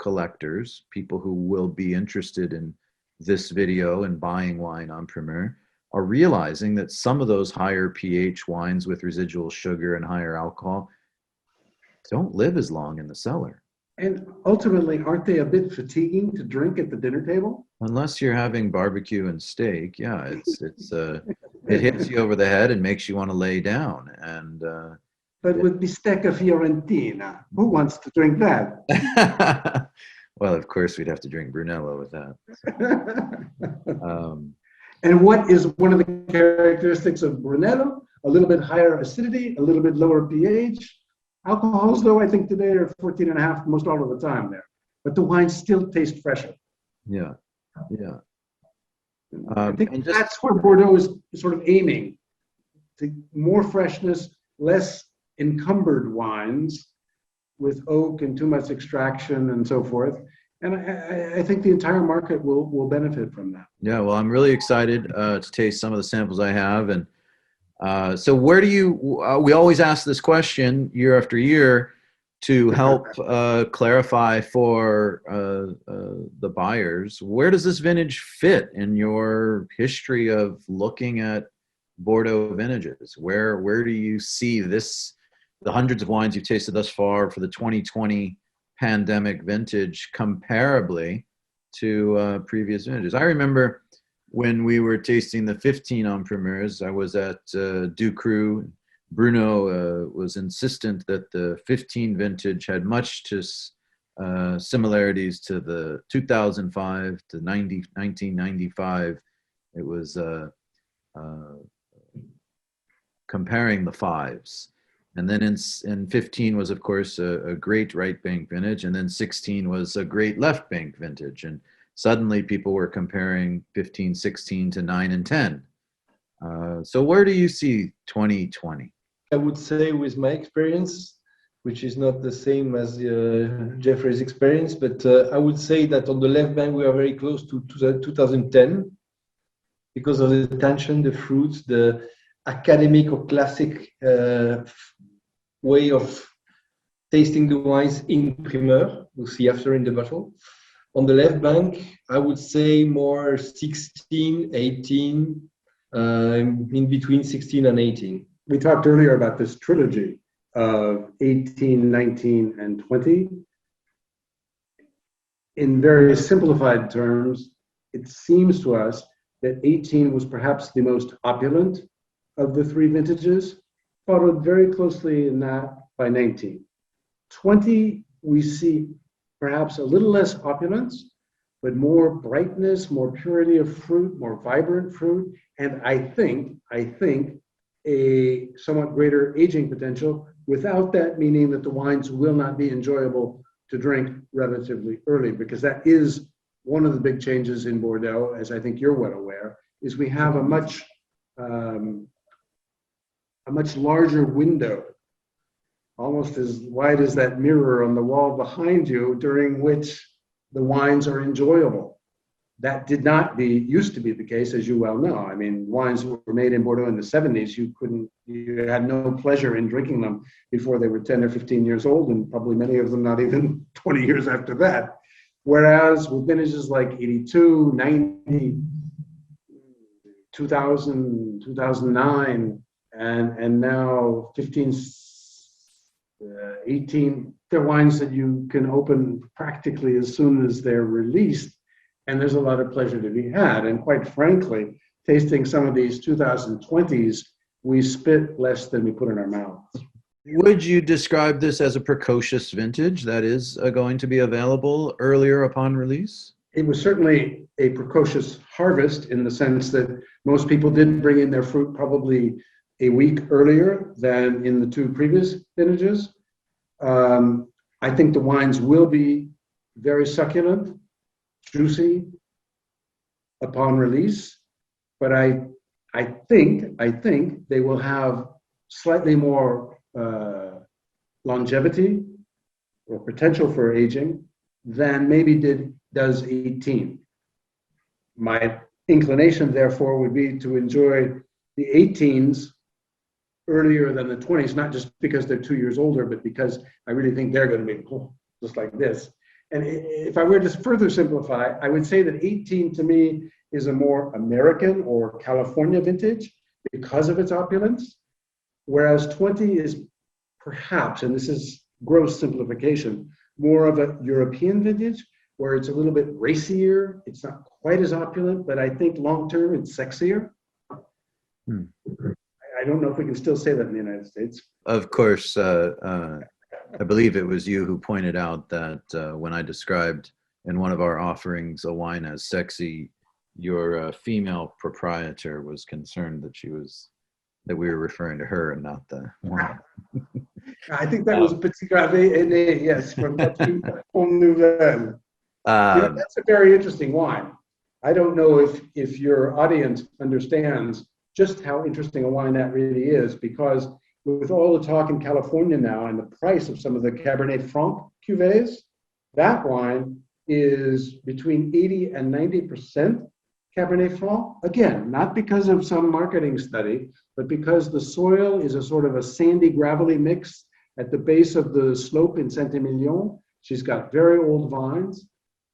collectors, people who will be interested in this video and buying wine on Primeur, are realizing that some of those higher pH wines with residual sugar and higher alcohol don't live as long in the cellar. And ultimately, aren't they a bit fatiguing to drink at the dinner table? Unless you're having barbecue and steak, yeah, it hits you over the head and makes you want to lay down. And but with bistecca Fiorentina, who wants to drink that? Well, of course, we'd have to drink Brunello with that. And what is one of the characteristics of Brunello? A little bit higher acidity, a little bit lower pH. Alcohols, though, I think today are 14.5 most all of the time there. But the wines still taste fresher. Yeah, yeah. I think that's where Bordeaux is sort of aiming, to more freshness, less encumbered wines with oak and too much extraction and so forth. And I think the entire market will benefit from that. Yeah, well, I'm really excited to taste some of the samples I have. And so where do you, we always ask this question year after year to help clarify for the buyers, where does this vintage fit in your history of looking at Bordeaux vintages? Where do you see this, the hundreds of wines you've tasted thus far for the 2020 pandemic vintage comparably to previous vintages? I remember when we were tasting the 15 on Primeurs, I was at Ducru. Bruno was insistent that the 15 vintage had much to similarities to the 2005 to 1995. It was comparing the fives. And then in 15 was, of course, a great right bank vintage. And then 16 was a great left bank vintage. And suddenly people were comparing 15, 16 to 9 and 10. So where do you see 2020? I would say with my experience, which is not the same as Jeffrey's experience, but I would say that on the left bank, we are very close to 2010 because of the tension, the fruits, the academic or classic way of tasting the wines in Primeur. We'll see after in the bottle. On the left bank, I would say more 16, 18, in between 16 and 18. We talked earlier about this trilogy of 18, 19, and 20. In very simplified terms, it seems to us that 18 was perhaps the most opulent of the three vintages, followed very closely in that by 19. 20, we see perhaps a little less opulence, but more brightness, more purity of fruit, more vibrant fruit, and I think a somewhat greater aging potential, without that meaning that the wines will not be enjoyable to drink relatively early, because that is one of the big changes in Bordeaux, as I think you're well aware, is we have a much larger window, almost as wide as that mirror on the wall behind you, during which the wines are enjoyable. That used to be the case, as you well know. I mean, wines were made in Bordeaux in the 70s. You had no pleasure in drinking them before they were 10 or 15 years old, and probably many of them not even 20 years after that. Whereas with vintages like 82, 90, 2000, 2009, and now 15, 18, they're wines that you can open practically as soon as they're released. And there's a lot of pleasure to be had. And quite frankly, tasting some of these 2020s, we spit less than we put in our mouths. Would you describe this as a precocious vintage that is going to be available earlier upon release? It was certainly a precocious harvest in the sense that most people did bring in their fruit probably a week earlier than in the two previous vintages. I think the wines will be very succulent, juicy upon release, but I think they will have slightly more longevity or potential for aging than maybe does 18. My inclination, therefore, would be to enjoy the 18s earlier than the 20s, not just because they're 2 years older, but because I really think they're going to be just like this. And if I were to further simplify, I would say that 18 to me is a more American or California vintage because of its opulence, whereas 20 is perhaps, and this is gross simplification, more of a European vintage where it's a little bit racier. It's not quite as opulent, but I think long-term it's sexier. I don't know if we can still say that in the United States. Of course, I believe it was you who pointed out that when I described in one of our offerings a wine as sexy, your female proprietor was concerned that we were referring to her and not the wine. I think that was Petit Gravé Aîné, yes, from Pomme Nouvelle. That's a very interesting wine. I don't know if your audience understands just how interesting a wine that really is, because with all the talk in California now and the price of some of the Cabernet Franc cuvées, that wine is between 80 and 90% Cabernet Franc. Again, not because of some marketing study, but because the soil is a sort of a sandy, gravelly mix at the base of the slope in Saint-Emilion. She's got very old vines.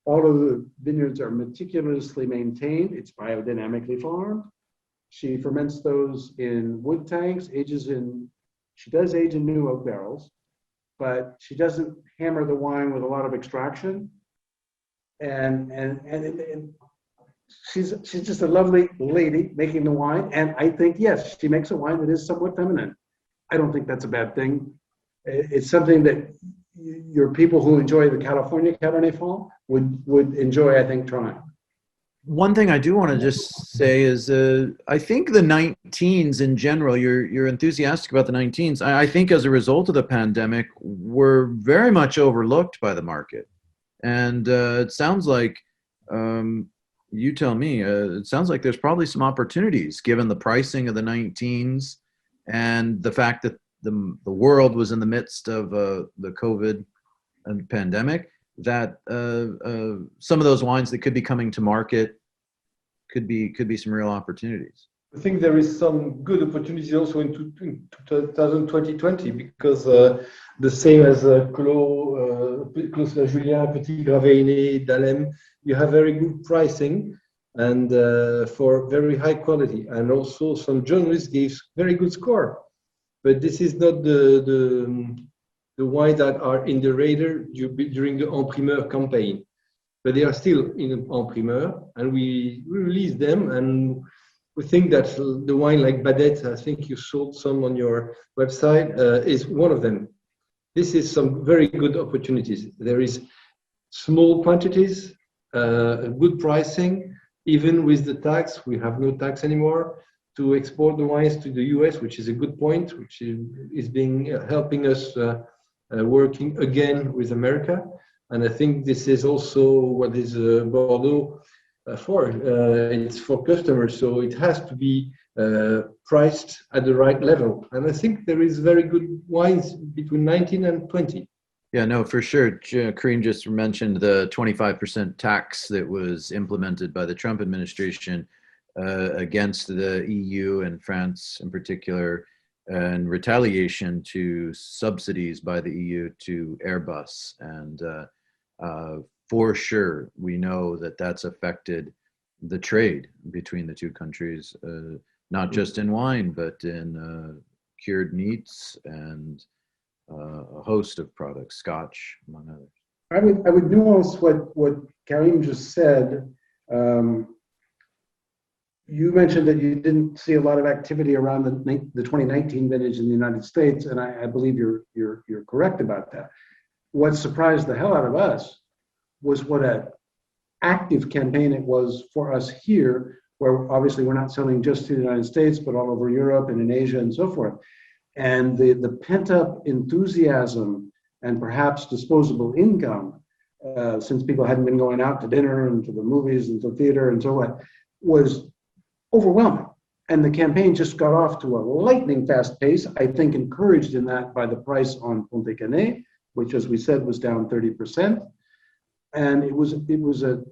All of the vineyards are meticulously maintained. It's biodynamically farmed. She ferments those in wood tanks, she does age in new oak barrels, but she doesn't hammer the wine with a lot of extraction. And she's just a lovely lady making the wine. And I think, yes, she makes a wine that is somewhat feminine. I don't think that's a bad thing. It's something that your people who enjoy the California Cabernet Franc would enjoy, I think, trying. One thing I do want to just say is I think the 19s in general, you're enthusiastic about the 19s. I think as a result of the pandemic, were very much overlooked by the market. And it sounds like, you tell me, it sounds like there's probably some opportunities given the pricing of the 19s and the fact that the world was in the midst of the COVID and pandemic, that some of those wines that could be coming to market could be some real opportunities. I think there is some good opportunities also in 2020 because the same as Clos La Julien, Petit Gravé Aîné, Dahlem, you have very good pricing and for very high quality, and also some journalists gave very good score. But this is not the wines that are in the radar during the En Primeur campaign. but they are still in Primeur, and we release them, and we think that the wine like Badette, I think you sold some on your website, is one of them. This is some very good opportunities. There is small quantities, good pricing, even with the tax. We have no tax anymore to export the wines to the US, which is a good point, which is being helping us working again with America. And I think this is also what is Bordeaux for. It's for customers, so it has to be priced at the right level. And I think there is very good wines between 19 and 20. Yeah, no, for sure. Karim just mentioned the 25% tax that was implemented by the Trump administration against the EU and France in particular, in retaliation to subsidies by the EU to Airbus. And for sure, we know that that's affected the trade between the two countries, not just in wine, but in cured meats and a host of products, Scotch, among others. I would nuance what Karim just said. You mentioned that you didn't see a lot of activity around the 2019 vintage in the United States, and I believe you're correct about that. What surprised the hell out of us was what an active campaign it was for us here, where obviously we're not selling just to the United States, but all over Europe and in Asia and so forth. And the pent-up enthusiasm and perhaps disposable income, since people hadn't been going out to dinner and to the movies and to theater and so on, was overwhelming. And the campaign just got off to a lightning fast pace, I think encouraged in that by the price on Ponte Canet, which, as we said, was down 30%. And it was a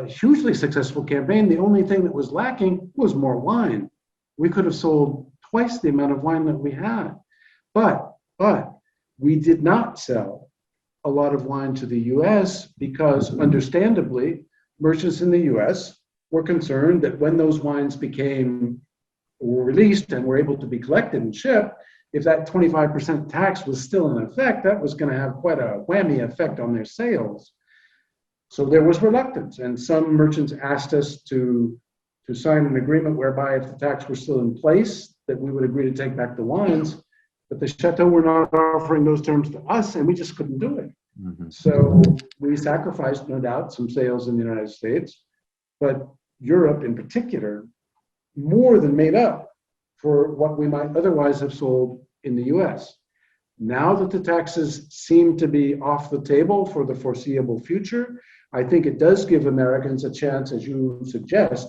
hugely successful campaign. The only thing that was lacking was more wine. We could have sold twice the amount of wine that we had. But we did not sell a lot of wine to the US because, understandably, merchants in the US were concerned that when those wines were released and were able to be collected and shipped, if that 25% tax was still in effect, that was going to have quite a whammy effect on their sales. So there was reluctance, and some merchants asked us to sign an agreement whereby if the tax were still in place, that we would agree to take back the wines. But the Chateau were not offering those terms to us, and we just couldn't do it. Mm-hmm. So we sacrificed, no doubt, some sales in the United States, but Europe in particular more than made up for what we might otherwise have sold in the US. Now that the taxes seem to be off the table for the foreseeable future, I think it does give Americans a chance, as you suggest,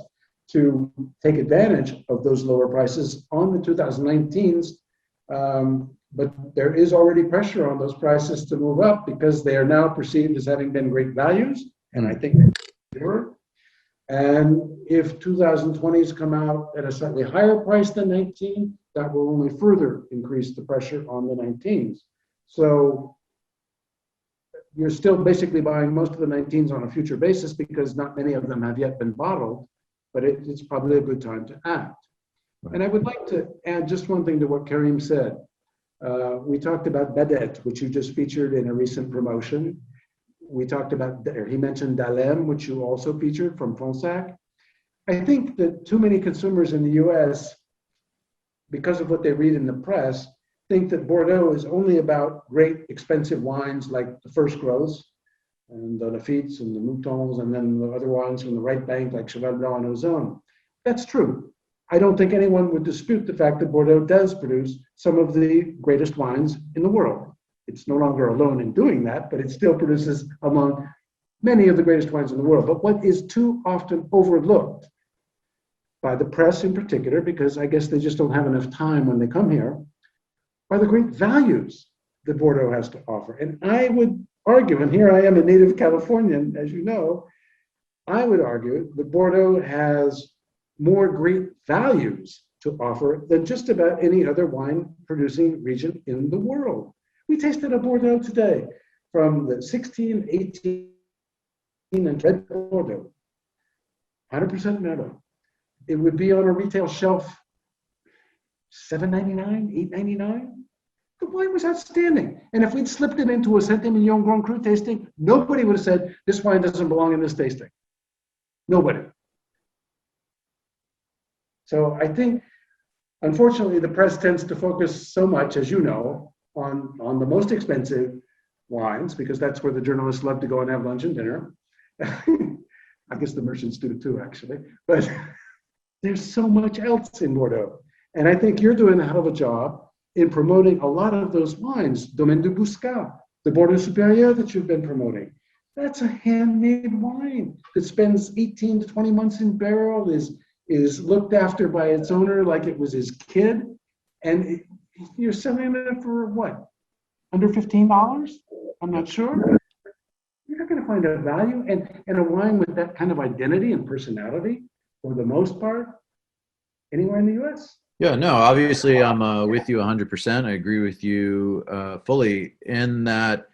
to take advantage of those lower prices on the 2019s. But there is already pressure on those prices to move up because they are now perceived as having been great values, and I think they were. And if 2020s come out at a slightly higher price than 19, that will only further increase the pressure on the 19s. So you're still basically buying most of the 19s on a future basis because not many of them have yet been bottled, but it's probably a good time to act. Right. And I would like to add just one thing to what Karim said. We talked about Badette, which you just featured in a recent promotion. We talked about, he mentioned Dalem, which you also featured from Fonsac. I think that too many consumers in the US, because of what they read in the press, think that Bordeaux is only about great expensive wines like the First Growths and the Lafittes and the Moutons, and then the other wines from the right bank like Cheval Blanc and Ozone. That's true. I don't think anyone would dispute the fact that Bordeaux does produce some of the greatest wines in the world. It's no longer alone in doing that, but it still produces among many of the greatest wines in the world. But what is too often overlooked by the press in particular, because I guess they just don't have enough time when they come here, are the great values that Bordeaux has to offer. And I would argue, and here I am a native Californian, as you know, I would argue that Bordeaux has more great values to offer than just about any other wine producing region in the world. We tasted a Bordeaux today from the 16, 18, and red Bordeaux, 100% Merlot. It would be on a retail shelf $7.99, $8.99. The wine was outstanding. And if we'd slipped it into a Saint-Emilion Grand Cru tasting, nobody would have said, this wine doesn't belong in this tasting. Nobody. So I think, unfortunately, the press tends to focus so much, as you know, on the most expensive wines, because that's where the journalists love to go and have lunch and dinner. I guess the merchants do it too, actually. But there's so much else in Bordeaux. And I think you're doing a hell of a job in promoting a lot of those wines. Domaine de Bouscat, the Bordeaux Supérieur that you've been promoting. That's a handmade wine that spends 18 to 20 months in barrel, is looked after by its owner like it was his kid. And you're selling it for what? Under $15? I'm not sure. You're not going to find a value. And a wine with that kind of identity and personality, for the most part, anywhere in the US. Yeah, no, obviously I'm with you 100%. I agree with you fully in that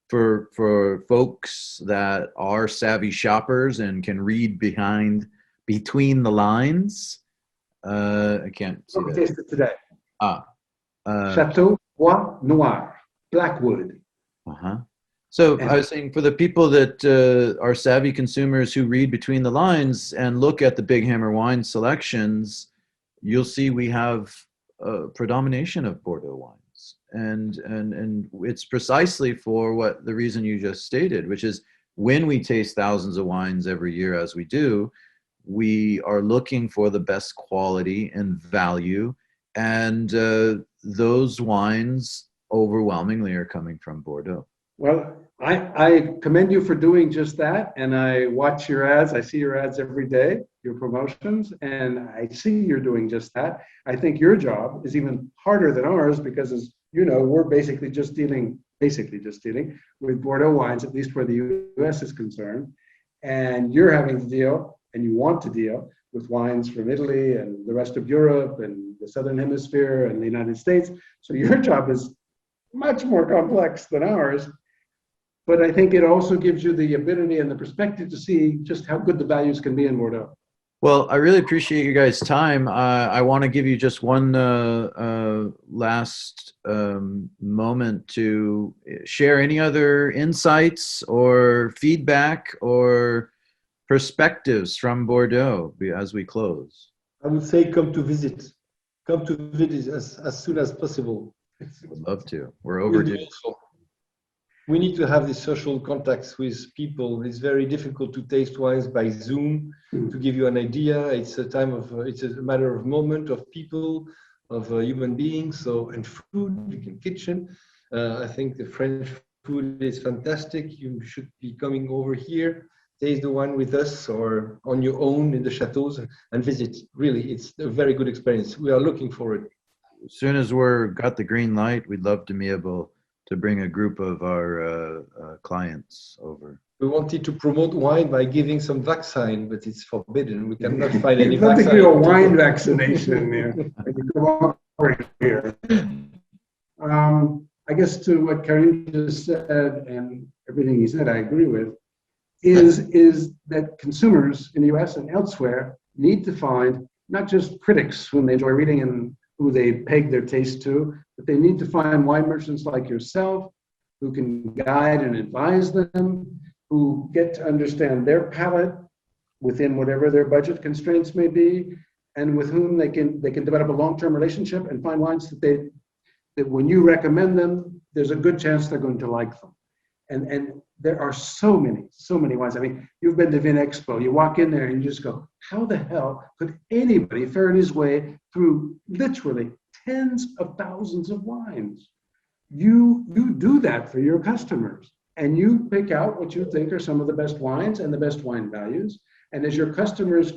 for folks that are savvy shoppers and can read between the lines. I can't see that. Taste it today. Chateau Bois Noir, Blackwood. So I was saying for the people that are savvy consumers who read between the lines and look at the Big Hammer wine selections, you'll see we have a predomination of Bordeaux wines. And it's precisely for what the reason you just stated, which is when we taste thousands of wines every year, as we do, we are looking for the best quality and value. And those wines overwhelmingly are coming from Bordeaux. Well, I commend you for doing just that. And I watch your ads. I see your ads every day, your promotions, and I see you're doing just that. I think your job is even harder than ours because, as you know, we're basically just dealing with Bordeaux wines, at least where the US is concerned. And you're having to deal, and you want to deal, with wines from Italy and the rest of Europe and the Southern Hemisphere and the United States. So your job is much more complex than ours. But I think it also gives you the ability and the perspective to see just how good the values can be in Bordeaux. Well, I really appreciate you guys' time. I want to give you just one last moment to share any other insights or feedback or perspectives from Bordeaux as we close. I would say come to visit. Come to visit as soon as possible. Would love to. We're overdue. We need to have these social contacts with people. It's very difficult to taste wines by Zoom. To give you an idea, it's a matter of moment, of people, of human beings. So, and food, in kitchen. I think the French food is fantastic. You should be coming over here, taste the wine with us or on your own in the chateaus and visit. Really, it's a very good experience. We are looking forward. As soon as got the green light, we'd love to be able to bring a group of our clients over. We wanted to promote wine by giving some vaccine, but it's forbidden. We cannot find any vaccine. vaccine. Give you a wine vaccination there. You come over here. I guess to what Karim just said and everything he said, I agree with, is that consumers in the US and elsewhere need to find not just critics whom they enjoy reading and who they peg their taste to, but they need to find wine merchants like yourself who can guide and advise them, who get to understand their palate within whatever their budget constraints may be, and with whom they can develop a long-term relationship and find wines that when you recommend them, there's a good chance they're going to like them. And there are so many wines. I mean, you've been to Vin Expo. You walk in there and you just go, how the hell could anybody ferret his way through literally tens of thousands of wines? You do that for your customers, and you pick out what you think are some of the best wines and the best wine values. And as your customers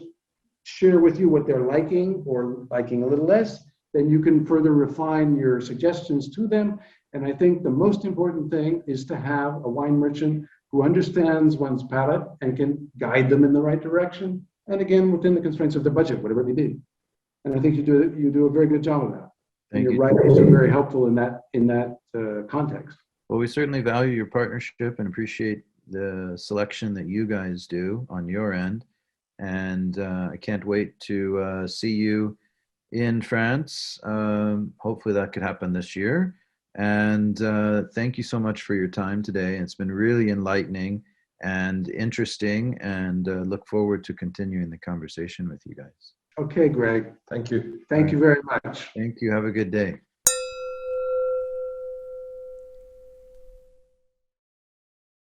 share with you what they're liking or liking a little less, then you can further refine your suggestions to them. And I think the most important thing is to have a wine merchant who understands one's palate and can guide them in the right direction. And again, within the constraints of the budget, whatever it may be. And I think you do a very good job of that. And your writers are very helpful in that context. Well, we certainly value your partnership and appreciate the selection that you guys do on your end. And I can't wait to see you in France. Hopefully that could happen this year. And thank you so much for your time today. It's been really enlightening and interesting, and look forward to continuing the conversation with you guys. Okay, Greg. Thank you. Thank you very much. Thank you. Have a good day.